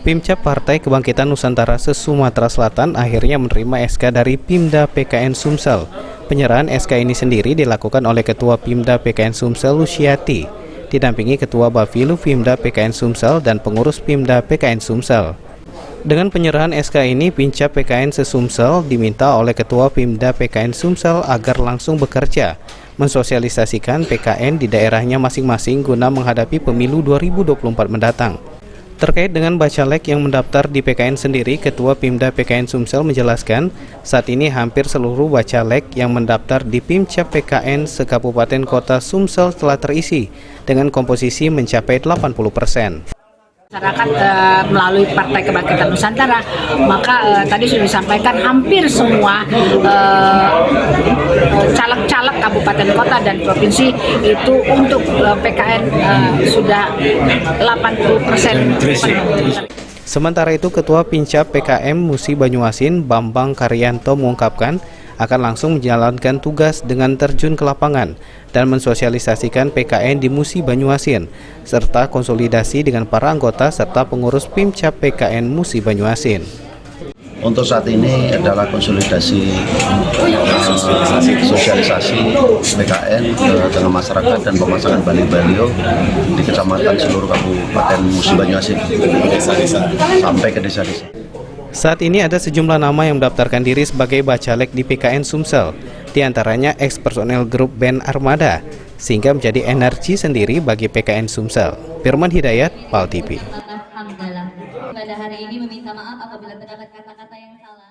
Pimcap Partai Kebangkitan Nusantara se-Sumatera Selatan akhirnya menerima SK dari Pimda PKN Sumsel. Penyerahan SK ini sendiri dilakukan oleh Ketua Pimda PKN Sumsel Luciati, didampingi Ketua Bapilu Pimda PKN Sumsel dan pengurus Pimda PKN Sumsel. Dengan penyerahan SK ini, Pimcap PKN se-Sumsel diminta oleh Ketua Pimda PKN Sumsel agar langsung bekerja, mensosialisasikan PKN di daerahnya masing-masing guna menghadapi pemilu 2024 mendatang. Terkait dengan bacalek yang mendaftar di PKN sendiri, Ketua Pimda PKN Sumsel menjelaskan, saat ini hampir seluruh bacalek yang mendaftar di Pimcap PKN se-Kabupaten Kota Sumsel telah terisi dengan komposisi mencapai 80%. Masyarakat melalui Partai Kebangkitan Nusantara, maka tadi sudah disampaikan hampir semua caleg-caleg kabupaten kota dan provinsi itu untuk PKN sudah 80%. Sementara itu, Ketua Pimcap PKM Musi Banyuasin Bambang Karyanto mengungkapkan akan langsung menjalankan tugas dengan terjun ke lapangan dan mensosialisasikan PKN di Musi Banyuasin, serta konsolidasi dengan para anggota serta pengurus Pimcap PKN Musi Banyuasin. Untuk saat ini adalah konsolidasi sosialisasi PKN dengan masyarakat dan pemasangan baliho di kecamatan seluruh Kabupaten Musi Banyuasin sampai ke desa-desa. Saat ini ada sejumlah nama yang mendaftarkan diri sebagai bacalek di PKN Sumsel, diantaranya ex-personel grup band Armada, sehingga menjadi energi sendiri bagi PKN Sumsel. Firman Hidayat, PAL TV. Pada hari ini meminta maaf apabila terdapat kata-kata yang salah.